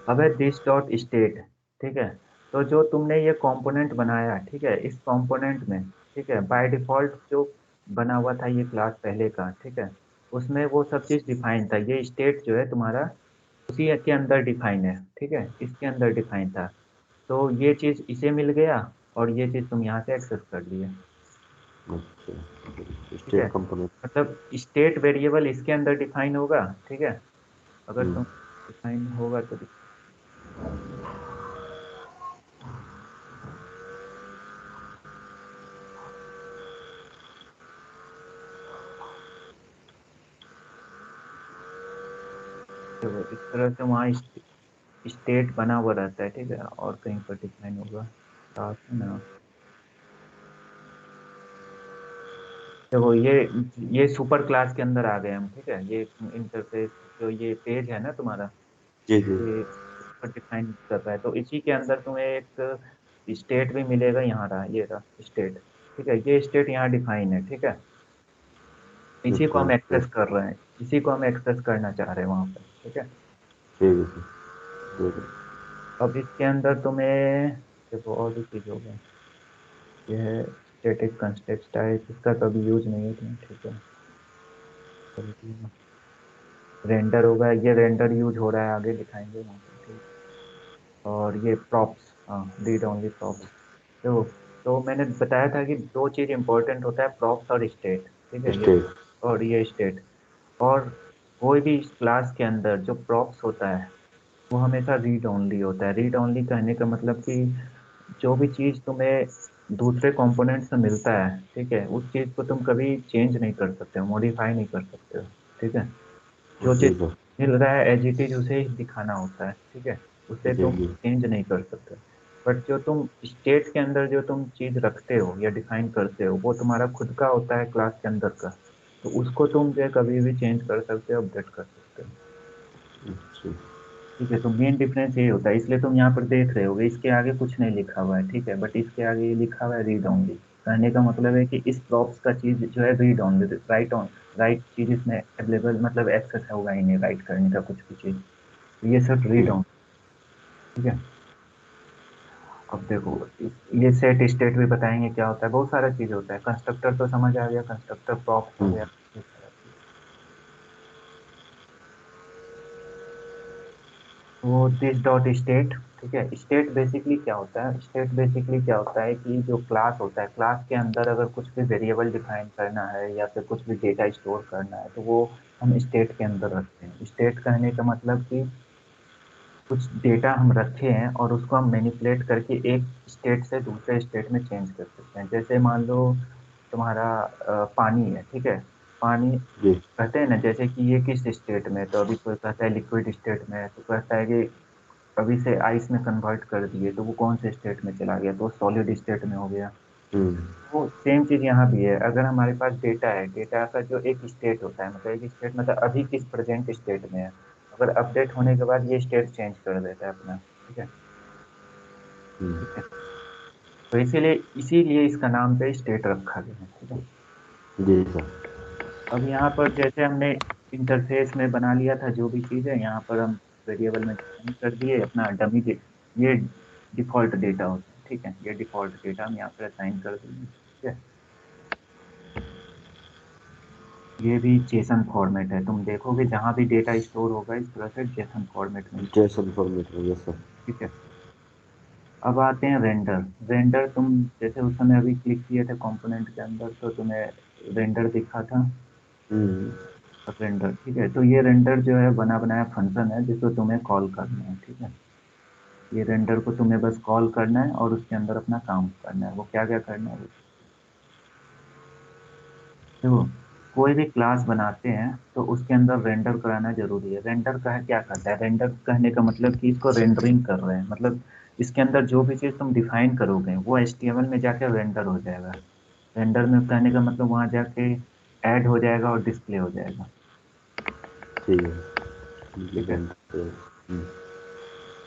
अब है दिस डॉट स्टेट, ठीक है। तो जो तुमने ये कंपोनेंट बनाया, ठीक है, इस कंपोनेंट में, ठीक है, बाय डिफॉल्ट जो बना हुआ था ये क्लास पहले का, ठीक है, उसमें वो सब चीज़ डिफाइन था। ये स्टेट जो है तुम्हारा उसी के अंदर डिफाइन है, ठीक है, इसके अंदर डिफाइन था। तो ये चीज़ इसे मिल गया और ये चीज़ तुम यहाँ से एक्सेस कर लिए, अच्छा, ठीक है। State component. मतलब स्टेट वेरिएबल इसके अंदर डिफाइन होगा, ठीक है, अगर हम्म। तुम डिफाइन होगा तो देखो इस तरह से वहाँ स्टेट बना हुआ रहता है, ठीक है, और कहीं पर डिफाइन होगा साथ में ना। देखो ये सुपर क्लास के अंदर आ गए हम, ठीक है, ये इंटरफेस जो ये पेज है ना तुम्हारा, जी जी। ये पर डिफाइन कर रहा है। तो इसी के अंदर तुम्हें एक स्टेट भी मिलेगा, यहाँ रहा, ये रहा स्टेट, ठीक है, ये स्टेट यहाँ डिफाइन है, ठीक है, इसी को अच्छा हम अच्छा, एक्सेस कर रहे हैं, इसी को हम एक्सेस करना चाह रहे हैं वहाँ पर, ठीक है। ठीक है सर, ठीक है। अब इसके अंदर तुम्हें देखो और भी चीज़ होगा, ये है स्टैटिक कंस्ट्रक्ट टाइप, इसका कभी यूज नहीं है तुम्हें, ठीक है। रेंडर होगा, ये रेंडर यूज हो रहा है, आगे दिखाएंगे वहाँ पे, ठीक। और ये प्रॉप्स, हाँ, रीड ओनली प्रॉप्स। तो मैंने बताया था कि दो चीज़ इंपॉर्टेंट होता है, प्रॉप्स और स्टेट, ठीक है, ये स्टेट। और ये स्टेट। और कोई भी क्लास के अंदर जो प्रॉप्स होता है वो हमेशा रीड ओनली होता है। रीड ओनली कहने का मतलब कि जो भी चीज़ तुम्हें दूसरे कंपोनेंट से मिलता है, ठीक है, उस चीज़ को तुम कभी चेंज नहीं कर सकते हो, मॉडिफाई नहीं कर सकते हो, ठीक है। जो जी चीज़ सर। मिल रहा है एज इट इज उसे ही दिखाना होता है, ठीक है, उसे जी तुम जी। चेंज नहीं कर सकते। बट जो तुम स्टेट के अंदर जो तुम चीज़ रखते हो या डिफाइन करते हो वो तुम्हारा खुद का होता है क्लास के अंदर का, तो उसको तुम जो है कभी भी चेंज कर सकते हो, अपडेट कर सकते हो, अच्छा। ठीक है। तो मेन डिफरेंस ये होता है, इसलिए तुम यहाँ पर देख रहे होगे इसके आगे कुछ नहीं लिखा हुआ है, ठीक है, बट इसके आगे ये लिखा हुआ है रीड ओनली। कहने का मतलब है कि इस प्रॉप्स का चीज जो है read only, right on, right चीज इसमें अवेलेबल, मतलब एक्सेस होगा ही नहीं राइट करने का कुछ भी चीज, तो ये सब रीड ठीक। ऑन, ठीक है। अब देखो ये सेट स्टेट भी बताएंगे क्या होता है, बहुत सारा चीज होता है। कंस्ट्रक्टर तो समझ आ गया, कंस्ट्रक्टर प्रॉप्स हो गया, ये सारा चीज। वो दिस डॉट स्टेट, ठीक है, स्टेट बेसिकली क्या होता है, स्टेट बेसिकली क्या होता है कि जो क्लास होता है, क्लास के अंदर अगर कुछ भी वेरिएबल डिफाइन करना है या फिर कुछ भी डेटा स्टोर करना है तो वो हम स्टेट के अंदर रखते हैं। स्टेट कहने का मतलब कि कुछ डेटा हम रखे हैं और उसको हम मैनिपुलेट करके एक स्टेट से दूसरे स्टेट में चेंज कर सकते हैं। जैसे मान लो तुम्हारा पानी है, ठीक है, पानी जी। कहते हैं ना, जैसे कि ये किस स्टेट में है, तो अभी कोई कहता है लिक्विड स्टेट में है, तो कहता है कि अभी से आइस में कन्वर्ट कर दिए तो वो कौन से स्टेट में चला गया, तो सॉलिड स्टेट में हो गया। हम्म। वो सेम चीज यहाँ भी है, अगर हमारे पास डेटा है, डेटा का जो एक स्टेट होता है, मतलब एक स्टेट मतलब अभी किस प्रेजेंट स्टेट में है, अगर अपडेट होने के बाद ये स्टेट चेंज कर देता है अपना, ठीक है, हम्म। ठीक है। तो इसीलिए इसीलिए इसका नाम पे स्टेट रखा गया है, ठीक है। जी सर। अब यहाँ पर जैसे हमने इंटरफेस में बना लिया था जो भी चीज़ है, यहाँ पर हम वेरिएबल में डिफाइन कर दिए अपना डमी, ये डिफॉल्ट डेटा होता है, ठीक है, ये डिफॉल्ट डेटा हम यहाँ पर असाइन कर देंगे, ठीक है। ये भी जेसन फॉर्मेट है, तुम देखोगे जहाँ भी डेटा स्टोर होगा इस तरह से जेसन फॉर्मेट में स्टोर, जेसन फॉर्मेट में, यस सर। ठीक है। अब आते हैं रेंडर। रेंडर तुम जैसे उस समय अभी क्लिक किए थे कंपोनेंट के अंदर तो तुम्हें रेंडर दिखा था, हम्म। रेंडर, ठीक है। तो ये रेंडर जो है बना बनाया फंक्शन है जिसको तुम्हें कॉल करना है, ठीक है। ये रेंडर को तुम्हें बस कॉल करना है और उसके अंदर अपना काम करना है। वो क्या क्या करना है वो देखो, कोई भी क्लास बनाते हैं तो उसके अंदर रेंडर कराना जरूरी है। रेंडर का क्या करता है, रेंडर कहने का मतलब कि इसको रेंडरिंग कर रहे हैं, मतलब इसके अंदर जो भी चीज़ तुम डिफाइन करोगे वो HTML में जाके रेंडर हो जाएगा। रेंडर में कहने का मतलब वहां जाके ऐड हो जाएगा और डिस्प्ले हो जाएगा, ठीक है। ठीक है। हम्म।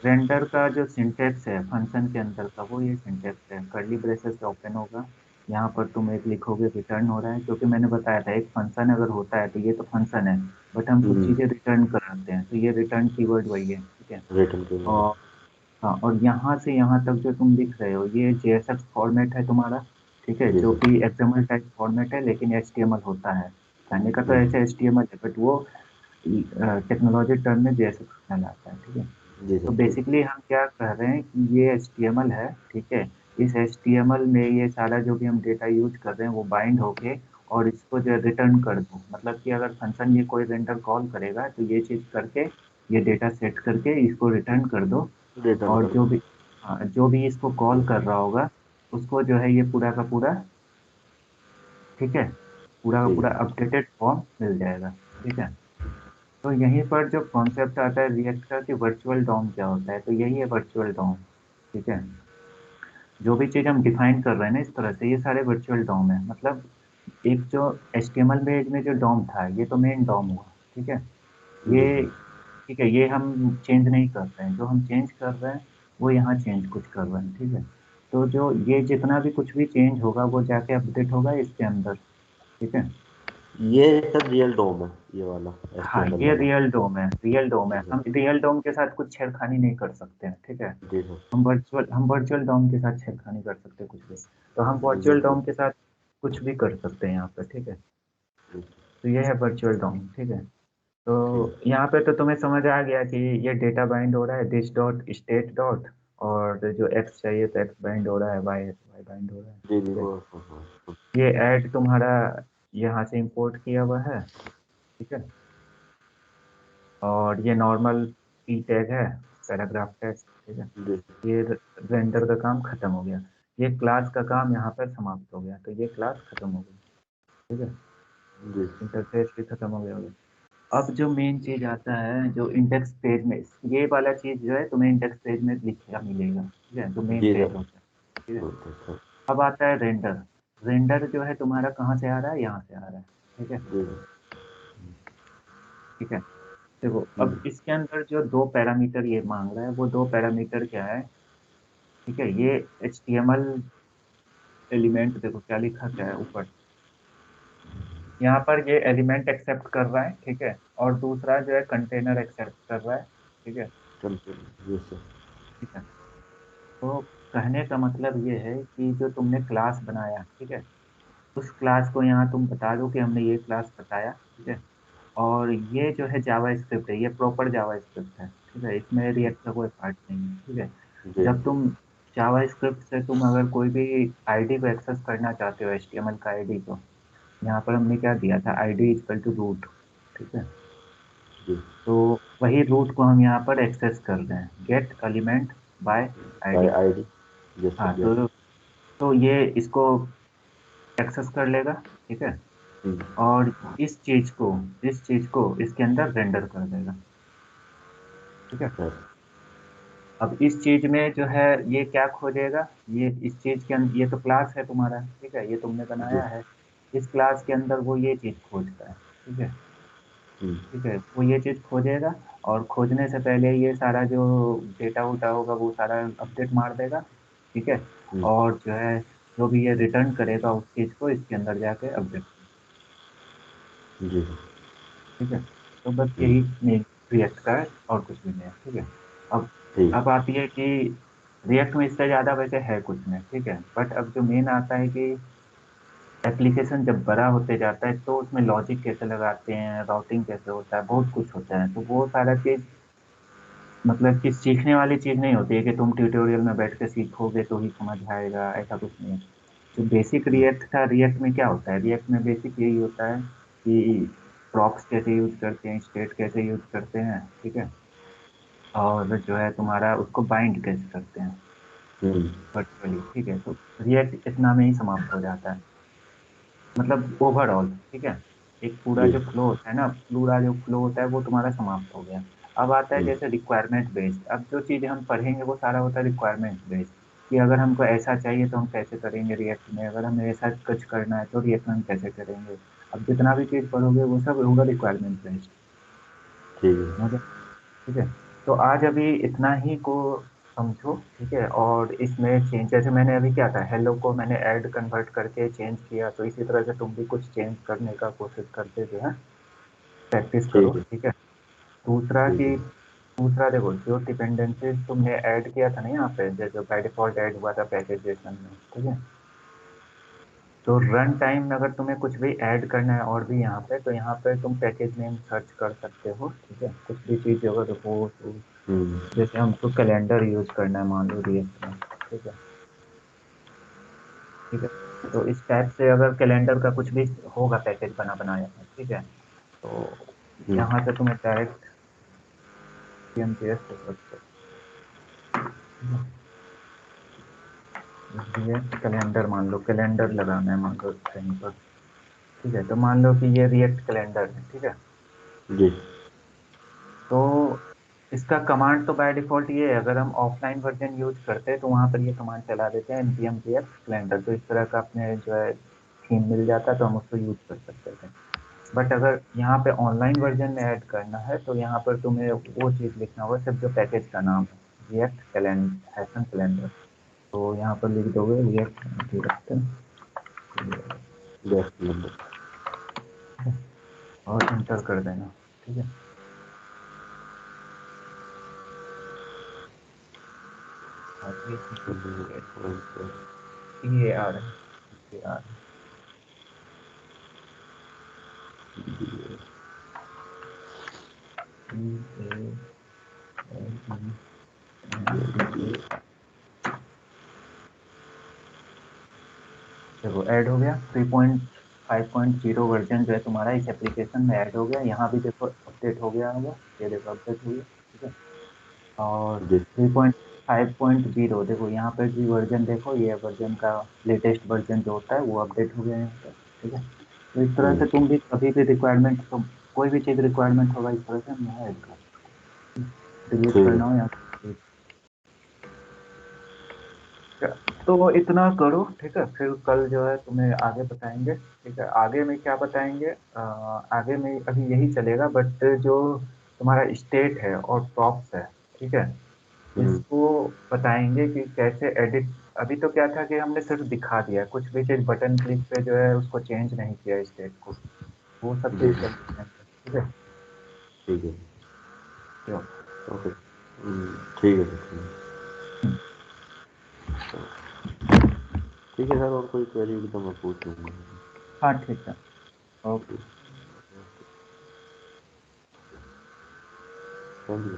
रेंडर का जो सिंटेक्स है फंक्शन के अंदर का वो ये सिंटेक्स है, कर्ली ब्रेसेस से ओपन होगा, यहाँ पर तुम एक लिखोगे रिटर्न हो रहा है, क्योंकि मैंने बताया था एक फंक्शन अगर होता है तो ये तो फंक्शन है बट हम कुछ हम्म। चीज़ें रिटर्न कराते हैं, तो ये रिटर्न कीवर्ड वही है, ठीक है। रिटर्न के और बाद। हाँ, और यहाँ से यहाँ तक जो तुम लिख रहे हो ये JSX फॉर्मेट है तुम्हारा, ठीक है, जी जो सर। कि XML टाइप फॉर्मेट है लेकिन HTML होता है। कहने का तो जी ऐसे HTML है बट वो टेक्नोलॉजी टर्म में JSX कहलाता है, ठीक है। जी तो सर। ठीक। बेसिकली हम क्या कह रहे हैं कि ये HTML है, ठीक है। इस HTMल में ये सारा जो भी हम डेटा यूज कर रहे हैं वो बाइंड होके और इसको जो रिटर्न कर दो, मतलब कि अगर फंक्शन ये कोई वेंडर कॉल करेगा तो ये चीज करके ये डेटा सेट करके इसको रिटर्न कर दो। रिटर्न और कर जो दो। भी, हाँ, जो भी इसको कॉल कर रहा होगा उसको जो है ये पूरा का पूरा, ठीक है, पूरा का ठीक पूरा है। अपडेटेड फॉर्म मिल जाएगा, ठीक है। तो यहीं पर जो कॉन्सेप्ट आता है रिएक्ट का कि वर्चुअल डॉम क्या होता है, तो यही है वर्चुअल डॉम, ठीक है। जो भी चीज हम डिफाइन कर रहे हैं ना इस तरह से, ये सारे वर्चुअल डॉम है। मतलब एक जो HTML पेज में जो डॉम था ये तो मेन डॉम हुआ, ठीक है। जी ये, सर। ठीक है, ये हम चेंज नहीं कर रहे हैं, जो हम चेंज कर रहे हैं वो यहाँ चेंज कुछ कर रहे हैं, ठीक है। तो जो ये जितना भी कुछ भी चेंज होगा वो जाके अपडेट होगा इसके अंदर, ठीक है। ये सर रियल डोम है, ये वाला हाँ, HTML ये वाला। रियल डोम है, रियल डोम है। जी सर। हम रियल डोम के साथ कुछ छेड़खानी नहीं कर सकते हैं, ठीक है। जी सर। हम वर्चुअल डोम के साथ छेड़खानी कर सकते हैं कुछ भी। तो हम जी वर्चुअल सर। डोम के साथ कुछ भी कर सकते हैं यहाँ पे, ठीक है। तो ये है वर्चुअल डोम, ठीक है। तो ठीक। यहाँ पे तो तुम्हें समझ आ गया कि ये डेटा बाइंड हो रहा है दिस डॉट स्टेट डॉट, और जो एक्स चाहिए तो एक्स बाइंड हो रहा है, वाई वाई बाइंड हो रहा है, जी जी ठीक है। वो, हाँ हाँ हाँ। ये ऐड तुम्हारा यहाँ से इंपोर्ट किया हुआ है, ठीक है। और ये नॉर्मल पी टैग है, पैराग्राफ टैग, ठीक है। जी ये रेंडर का काम खत्म हो गया, ये क्लास का काम यहाँ पर समाप्त हो गया, तो ये क्लास खत्म हो गई, ठीक है। जी। इंटरफेस भी खत्म हो गया होगा। अब जो मेन चीज आता है जो इंडेक्स पेज में, ये वाला चीज जो है तुम्हें इंडेक्स पेज में लिखा मिलेगा, ठीक है, जो मेन जी पेज सर। होता है, ठीक है। Okay sir. अब आता है रेंडर। रेंडर जो है तुम्हारा कहाँ से आ रहा है, यहाँ से आ रहा है, ठीक है। जी सर। ठीक है, देखो अब हम्म। इसके अंदर जो दो पैरामीटर ये मांग रहा है वो दो पैरामीटर क्या है, ठीक है। ये HTML एलिमेंट, देखो क्या लिखा क्या है ऊपर, यहाँ पर ये एलिमेंट एक्सेप्ट कर रहा है, ठीक है। और दूसरा जो है कंटेनर एक्सेप्ट कर रहा है, ठीक है। जी सर। ठीक है, तो कहने का मतलब ये है कि जो तुमने क्लास बनाया, ठीक है, उस क्लास को यहाँ तुम बता दो कि हमने ये क्लास बताया, ठीक है। और ये जो है जावा स्क्रिप्ट है, ये प्रॉपर जावा स्क्रिप्ट है, ठीक है, इसमें रिएक्ट का कोई पार्ट नहीं है, ठीक है। जी। जब तुम जावा स्क्रिप्ट से तुम अगर कोई भी आईडी को एक्सेस करना चाहते हो, HTML का आईडी को, यहाँ पर हमने क्या दिया था, आईडी इक्वल टू रूट, ठीक है। जी। तो वही रूट को हम यहाँ पर एक्सेस कर रहे हैं, gate element by bye ID. ID. Yes हाँ, सर यस। तो ये इसको एक्सेस कर लेगा, ठीक है। हम्म। और इस चीज को इसके अंदर रेंडर कर देगा, ठीक है। सर। अब इस चीज में जो है ये क्या खोजेगा, ये इस चीज के अंदर, ये तो क्लास है तुम्हारा, ठीक है, ये तुमने जी। बनाया है। इस क्लास के अंदर वो ये चीज खोजता है, ठीक है। हम्म। ठीक है, वो ये चीज खोजेगा और खोजने से पहले ये सारा जो डेटा वोटा होगा वो सारा अपडेट मार देगा, ठीक है। हम्म। और जो है जो भी ये रिटर्न करेगा उस चीज को इसके अंदर जाके अपडेट, जी। ठीक है। तो बस हम्म। यही मेन रिएक्ट का है और कुछ भी नहीं है, ठीक है। अब ठीक। अब आती है कि रिएक्ट में इससे ज्यादा वैसे है कुछ नहीं, ठीक है। बट अब जो मेन आता है कि एप्लीकेशन जब बड़ा होते जाता है तो उसमें लॉजिक कैसे लगाते हैं, राउटिंग कैसे होता है, बहुत कुछ होता है। तो वो सारा चीज मतलब कि सीखने वाली चीज नहीं होती है कि तुम ट्यूटोरियल में बैठ के सीखोगे तो ही समझ आएगा, ऐसा कुछ नहीं है। जो बेसिक हम्म। रिएक्ट था, रिएक्ट में क्या होता है, रिएक्ट में बेसिक यही होता है कि प्रॉप्स कैसे यूज करते हैं, स्टेट कैसे यूज करते हैं, ठीक है। और जो है तुम्हारा उसको बाइंड कैसे करते हैं हम्म। वर्चुअली, ठीक है। तो रिएक्ट इतना में ही समाप्त हो जाता है, मतलब ओवरऑल, ठीक है। एक पूरा जी। जो फ्लो होता है ना, पूरा जो फ्लो होता है वो तुम्हारा समाप्त हो गया। अब आता है हम्म। जैसे रिक्वायरमेंट बेस्ड। अब जो चीज़ हम पढ़ेंगे वो सारा होता है रिक्वायरमेंट बेस्ड, कि अगर हमको ऐसा चाहिए तो हम कैसे करेंगे रिएक्ट में, अगर हमें ऐसा कुछ करना है तो रिएक्ट में हम कैसे करेंगे। अब जितना भी चीज़ पढ़ोगे वो सब होगा रिक्वायरमेंट बेस्ड, ठीक है। समझे, ठीक है। तो आज अभी इतना ही को समझो, ठीक है। और इसमें चेंज, जैसे मैंने अभी क्या था, हेलो को मैंने ऐड कन्वर्ट करके चेंज किया, तो इसी तरह से तुम भी कुछ चेंज करने का कोशिश करते जो है प्रैक्टिस करो, ठीक है। ठीक है। दूसरा ठीक कि है। दूसरा देखो, जो डिपेंडेंसीज तुमने ऐड किया था ना यहाँ पे, जो बाय डिफॉल्ट ऐड हुआ था पैकेज जेसन में, ठीक है। तो रन टाइम में अगर तुम्हें कुछ भी ऐड करना है और भी यहाँ पे, तो यहाँ पे तुम पैकेज नेम सर्च कर सकते हो, ठीक है। कुछ भी चीज़ अगर हो तो, जैसे हमको कैलेंडर यूज करना है मान लो रिएक्ट में, ठीक है। ठीक है, तो इस टाइप से अगर कैलेंडर का कुछ भी होगा पैकेज बनाया है, ठीक है, तो यहाँ से तुम्हें डायरेक्ट CMJS पे सर्च करो, रिएक्ट कैलेंडर, मान लो कैलेंडर लगाना है मान लो कहीं पर, ठीक है। तो मान लो कि ये रिएक्ट कैलेंडर है, ठीक है। जी। तो इसका कमांड तो बाय डिफॉल्ट ये है, अगर हम ऑफलाइन वर्जन यूज करते हैं तो वहाँ पर ये कमांड चला देते हैं npm react कैलेंडर, तो इस तरह का अपने जो है थीम मिल जाता है, तो हम उसको यूज कर सकते थे। बट अगर यहाँ पे ऑनलाइन वर्जन में ऐड करना है तो यहाँ पर तुम्हें वो चीज़ लिखना होगा, सिर्फ जो पैकेज का नाम है, रिएक्ट कैलेंडर। तो यहाँ पर लिख दोगे रिएक्ट और इंटर कर देना, ठीक है। और ये आ रहा है, ये आ रहा है। देखो ऐड हो गया, 3.5.0 वर्जन जो है तुम्हारा इस एप्लीकेशन में ऐड हो गया। यहाँ भी देखो अपडेट हो गया होगा, ये देखो अपडेट हो गया, ठीक है। और 3.5.0 देखो यहाँ पे भी वर्जन देखो, ये वर्जन का लेटेस्ट वर्जन जो होता है वो अपडेट हो गया यहाँ पे, ठीक है। तो इस तरह से तुम भी कभी भी रिक्वायरमेंट, तो कोई भी चीज़ रिक्वायरमेंट होगा इस तरह से हम यहाँ ऐड कर सकते हैं, डिलीट करना हो यहाँ। तो इतना करो, ठीक है। फिर कल जो है तुम्हें आगे बताएंगे, ठीक है। आगे में क्या बताएंगे, आगे में अभी यही चलेगा, बट जो तुम्हारा स्टेट है और प्रॉप्स है, ठीक है, इसको बताएंगे कि कैसे एडिट। अभी तो क्या था कि हमने सिर्फ दिखा दिया, कुछ भी चीज बटन क्लिक पे जो है उसको चेंज नहीं किया स्टेट को, वो सब चीज कल दिखाएंगे, ठीक है। ठीक है। चलो। ओके। ठीक है सर। हम्म, ठीक है सर, और कोई क्वेरी होगी तो मैं पूछ लूँगा। हाँ ठीक है, ओके। Thank you.